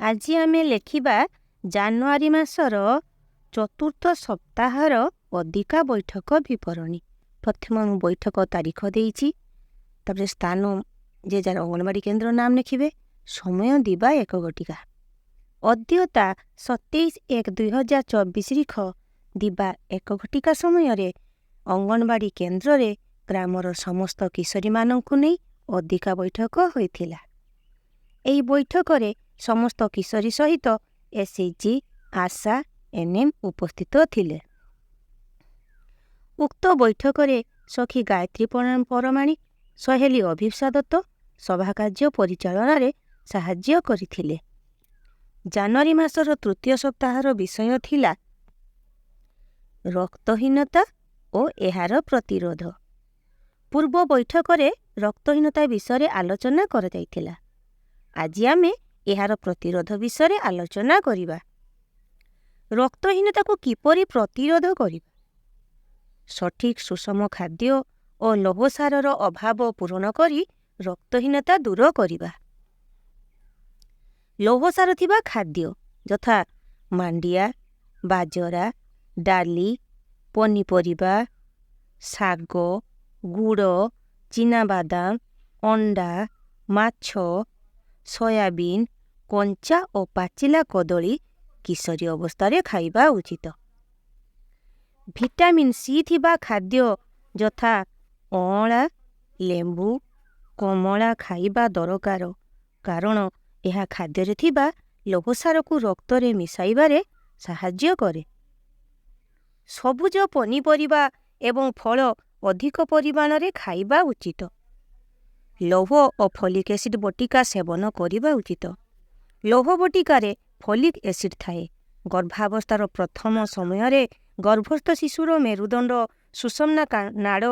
ଆଜି ଆମେ ଲେଖିବା ଜାନୁଆରୀ ମାସର ଚତୁର୍ଥ ସପ୍ତାହର ଅଧିକା ବୈଠକ ବିବରଣୀ। ପ୍ରଥମେ ମୁଁ ବୈଠକ ତାରିଖ ଦେଇଛି, ତାପରେ ସ୍ଥାନ ଯେ ଯାର ଅଙ୍ଗନବାଡ଼ି କେନ୍ଦ୍ର ନାମ ଲେଖିବେ, ସମୟ ଦିବା 1 ଘଟିକା। ଅଦ୍ୟତା 27/1/2024 ଦିବା 1 ଘଟିକା ସମୟରେ ଅଙ୍ଗନବାଡ଼ି କେନ୍ଦ୍ରରେ ଗ୍ରାମର ସମସ୍ତ କିଶୋରୀମାନଙ୍କୁ ନେଇ ଅଧିକା ବୈଠକ ହୋଇଥିଲା। ଏହି ବୈଠକରେ ସମସ୍ତ କିଶୋରୀ ସହିତ SHG, ଆଶା, NM ଉପସ୍ଥିତ ଥିଲେ। ଉକ୍ତ ବୈଠକରେ ସଖୀ ଗାୟତ୍ରୀ ପରମାଣି, ସହେଲି ଅଭିପ୍ସା ଦତ୍ତ ସଭାକାର୍ଯ୍ୟ ପରିଚାଳନାରେ ସାହାଯ୍ୟ କରିଥିଲେ। ଜାନୁଆରୀ ମାସର ତୃତୀୟ ସପ୍ତାହର ବିଷୟ ଥିଲା ରକ୍ତହୀନତା ଓ ଏହାର ପ୍ରତିରୋଧ। ପୂର୍ବ ବୈଠକରେ ରକ୍ତହୀନତା ବିଷୟରେ ଆଲୋଚନା କରାଯାଇଥିଲା। ଆଜି ଆମେ ଏହାର ପ୍ରତିରୋଧ ବିଷୟରେ ଆଲୋଚନା କରିବା। ରକ୍ତହୀନତାକୁ କିପରି ପ୍ରତିରୋଧ କରିବା? ସଠିକ୍ ସୁଷମ ଖାଦ୍ୟ ଓ ଲୌହସାରର ଅଭାବ ପୂରଣ କରି ରକ୍ତହୀନତା ଦୂର କରିବା। ଲୌହସାର ଥିବା ଖାଦ୍ୟ ଯଥା ମାଣ୍ଡିଆ, ବାଜରା, ଡାଲି, ପନିପରିବା, ଶାଗ, ଗୁଡ଼, ଚିନାବାଦାମ, ଅଣ୍ଡା, ମାଛ, ସୋୟାବିନ୍, କଞ୍ଚା ଓ ପାଚିଲା କଦଳୀ କିଶୋରୀ ଅବସ୍ଥାରେ ଖାଇବା ଉଚିତ। ଭିଟାମିନ୍ C ଥିବା ଖାଦ୍ୟ ଯଥା ଅଁଳା, ଲେମ୍ବୁ, କମଳା ଖାଇବା ଦରକାର, କାରଣ ଏହା ଖାଦ୍ୟରେ ଥିବା ଲୌହସାରକୁ ରକ୍ତରେ ମିଶାଇବାରେ ସାହାଯ୍ୟ କରେ। ସବୁଜ ପନିପରିବା ଏବଂ ଫଳ ଅଧିକ ପରିମାଣରେ ଖାଇବା ଉଚିତ। ଲୌହ ଓ ଫଲିକ୍ ଏସିଡ୍ ବଟିକା ସେବନ କରିବା ଉଚିତ। ଲୌହ ବଟିକାରେ ଫଲିକ୍ ଏସିଡ୍ ଥାଏ। ଗର୍ଭାବସ୍ଥାର ପ୍ରଥମ ସମୟରେ ଗର୍ଭସ୍ଥ ଶିଶୁର ମେରୁଦଣ୍ଡ, ସୁଷୁମ୍ନା ନାଡ଼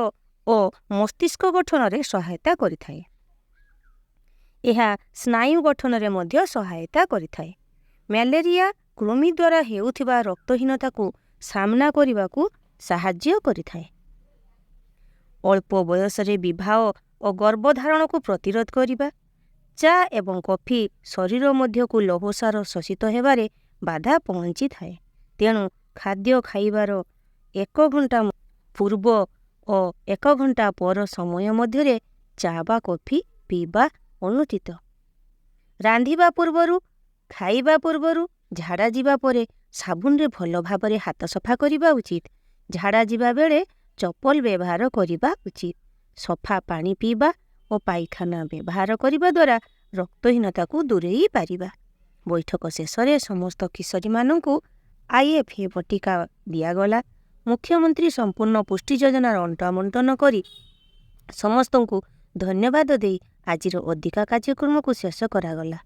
ଓ ମସ୍ତିଷ୍କ ଗଠନରେ ସହାୟତା କରିଥାଏ। ଏହା ସ୍ନାୟୁ ଗଠନରେ ମଧ୍ୟ ସହାୟତା କରିଥାଏ। ମ୍ୟାଲେରିଆ କୃମି ଦ୍ୱାରା ହେଉଥିବା ରକ୍ତହୀନତାକୁ ସାମ୍ନା କରିବାକୁ ସାହାଯ୍ୟ କରିଥାଏ। ଅଳ୍ପ ବୟସରେ ବିବାହ ଓ ଗର୍ଭଧାରଣକୁ ପ୍ରତିରୋଧ କରିବା। ଚା ଏବଂ କଫି ଶରୀର ମଧ୍ୟକୁ ଲୌହସାର ଶୋଷିତ ହେବାରେ ବାଧା ପହଞ୍ଚିଥାଏ। ତେଣୁ ଖାଦ୍ୟ ଖାଇବାର 1 ଘଣ୍ଟା ପୂର୍ବ ଓ 1 ଘଣ୍ଟା ପର ସମୟ ମଧ୍ୟରେ ଚା ବା କଫି ପିଇବା ଅନୁଚିତ। ରାନ୍ଧିବା ପୂର୍ବରୁ, ଖାଇବା ପୂର୍ବରୁ, ଝାଡ଼ା ଯିବା ପରେ ସାବୁନରେ ଭଲ ଭାବରେ ହାତ ସଫା କରିବା ଉଚିତ। ଝାଡ଼ା ଯିବା ବେଳେ ଚପଲ ବ୍ୟବହାର କରିବା ଉଚିତ। ସଫା ପାଣି ପିଇବା ଓ ପାଇଖାନା ବ୍ୟବହାର କରିବା ଦ୍ୱାରା ରକ୍ତହୀନତାକୁ ଦୂରେଇ ପାରିବା। ବୈଠକ ଶେଷରେ ସମସ୍ତ କିଶୋରୀମାନଙ୍କୁ IFA ବଟିକା ଦିଆଗଲା। ମୁଖ୍ୟମନ୍ତ୍ରୀ ସମ୍ପୂର୍ଣ୍ଣ ପୁଷ୍ଟି ଯୋଜନାର ବଣ୍ଟନ କରି ସମସ୍ତଙ୍କୁ ଧନ୍ୟବାଦ ଦେଇ ଆଜିର ଅଧିକା କାର୍ଯ୍ୟକ୍ରମକୁ ଶେଷ କରାଗଲା।